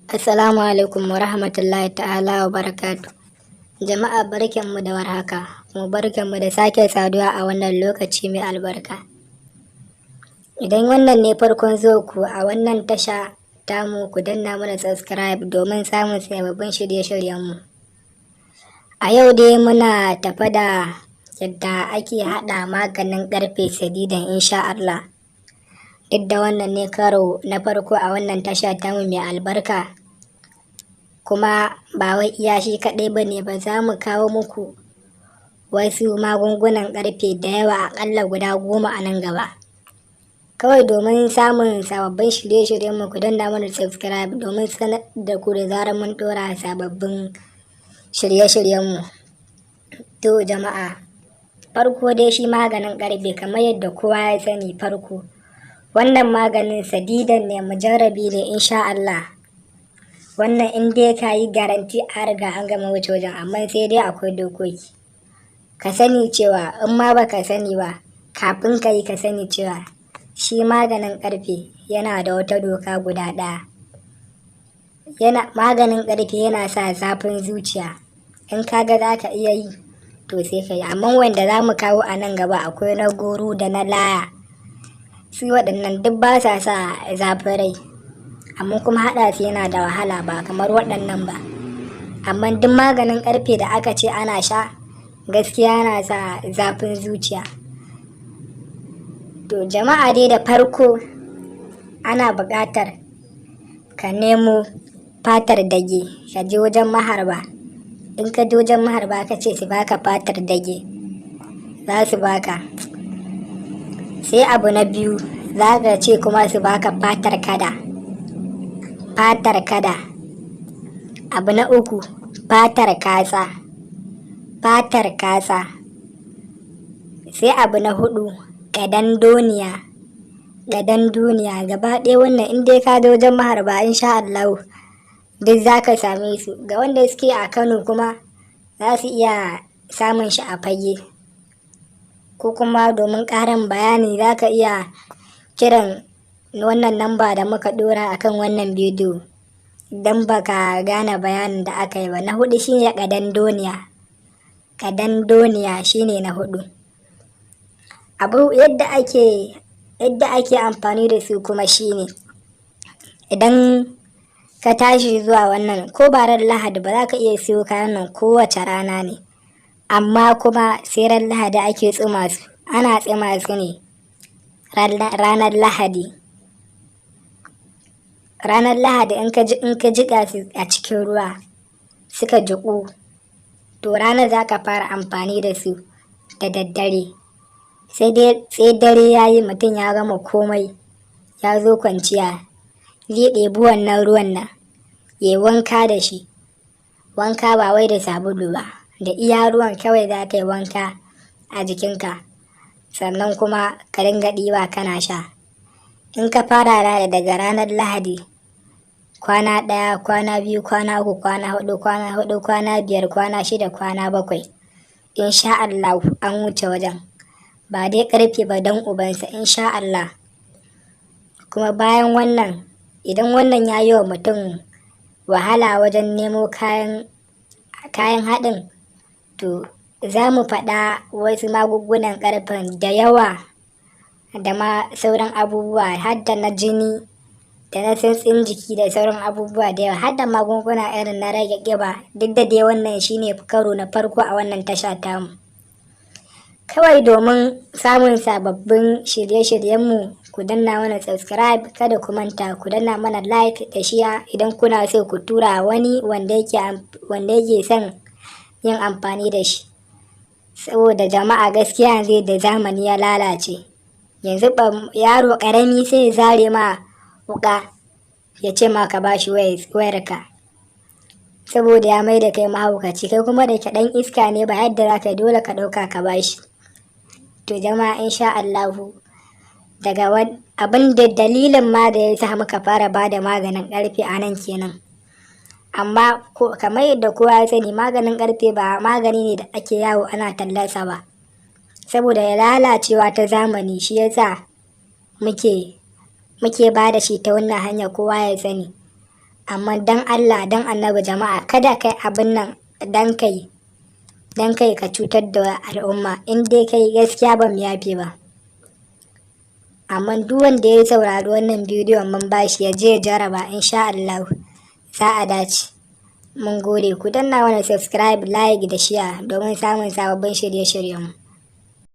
Assalamu alaikum wa rahmatullahi ta'ala wa barakatu. Jama'a barkanmu da warhaka, mu barkanmu da sake saduwa a wannan lokaci mai albarka. Idan wannan ne farkon zuwa ku a wannan tasha tamu, ku danna mana subscribe domin samun sababbin shirye-shiryenmu. A yau dai muna tafa da yadda ake haɗa maganin ƙarfe sadidan insha Allah. Duk da wannan ne karo na farko a wannan tasha tamu mai albarka, kuma ba wai iya shi kaɗai ba ne ba, za mu kawo muku wasu magungunan ƙarfe da yawa, aƙalla guda 10 a nan gaba. Kawai domin samun sababbin shirye-shiryenmu, ku danna mana subscribe domin sanar da ku da zarar mun ɗora sababbin shirye-shiryenmu. To jama'a, farko dai shi maganin ƙarfe kamar yadda kowa ya sani, farko wannan maganin sadidan ne, mujarrabi ne insha Allah. Wannan in dai ka yi garanti a riga an gama wuce wajen, amma sai dai akwai dokoki. Ka sani cewa in ma baka sani ba, kafin ka yi ka sani cewa shi maganin ƙarfe yana da wata doka guda ɗaya. Maganin ƙarfe yana sa zafin zuciya. In ka ga za ka iya yi to sai ka yi, amma wanda za mu kawo a nan gaba akwai na goro da na laya. Su waɗannan duk ba sa sa zafin rai, amma kuma haɗa su yana da wahala, ba kamar waɗannan ba. Amma duk maganin ƙarfe da aka ce ana sha, gaskiya yana sa zafin zuciya. To jama'a dai, da farko ana buƙatar ka nemo fatar dage, ka je wajen maharba. In ka je wajen maharba ka ce su baka fatar dage, za su baka. Sai abu na biyu, za ka ce kuma su baka fatar kada. Abu na uku, fatar kasa. Sai abu na hudu, gadan duniya. Gaba ɗaya wannan in dai ka je wajen maharba insha Allah duk za ka same su. Ga wanda suke a Kano kuma za su iya samun shi a Fage, ko kuma domin ƙarin bayani za ka iya kiran wannan namba da muka ɗora akan wannan bidiyo idan baka gane bayanin da aka yi ba. Na hudu shine gadan doniya shine na hudu. Abu yadda ake amfani da su kuma shine, idan ka tashi zuwa wannan, ko ba ran Lahadi ba, za ka iya siyo kayan nan kowace rana ne, amma kuma sai ran Lahadi ake tsuma su. Ana tsuma su ne ranar Lahadi. In ka jiƙa su a cikin ruwa suka jiƙu, to ranar za ka fara amfani da su da daddare. Sai dare ya yi, mutum ya gama komai ya zo kwanciya, zai ɗebi wannan ruwan nan ya yi wanka da shi. Wanka ba wai da sabulu ba, da iya ruwan kawai za ka yi wanka a jikinka, sannan kuma ka dinga ɗiba kana sha. In ka fara daga ranar Lahadi, kwana 1, kwana 2, kwana 3, kwana 4, kwana 5, kwana 6, kwana 7, insha Allah an wuce wajen. Ba dai ƙarfe ba don ubansa insha Allah. Kuma bayan wannan, idan wannan ya yi wa mutum wahala wajen nemo kayan haɗin, to za mu faɗa wasu magungunan ƙarfen da yawa, da ma sauran abubuwa, har da na jini da na santsin jiki da sauran abubuwa da yawa, har da magunguna irin na rage ƙiba. Duk da dai wannan shine karo na farko a wannan tasha tamu. Kawai domin samun sababbin shirye-shiryenmu, ku danna mana subscribe, kada ku manta ku danna mana like da share idan kuna so ku tura wani wanda yake son yin amfani da shi. Saboda jama'a gaskiya yanzu da zamani ya lalace, yanzu yaro ƙarami sai ya zare ma wuƙa ya ce ma ka bashi wayarka, saboda ya mai da kai mahaukaci. Kai kuma da ke ɗan iska ne, ba yadda za ka yi, dole ka ɗauka ka bashi. To jama'a insha Allahu, daga abin da dalilin ma da ya sa muka fara ba da maganin ƙarfe a nan kenan. Amma kamar yadda kowa ya sani, maganin ƙarfe ba magani ne da ake yawo ana tallarsa ba, saboda ya lalacewa ta zamani, shi yasa muke ba da shi ta wannan hanya kowa ya sani. amma dan Allah dan annabi jama'a kada kai abin nan dan kai ka cutar da al'umma. In dai kai gaskiya ba mu yafe ba. Amma duk wanda ya saurari wannan bidiyon mun bashi ya je jaraba, insha Allah za a dace. Mun gode, ku danna mana subscribe, like da share domin samun sababbin shirye-shiryenmu.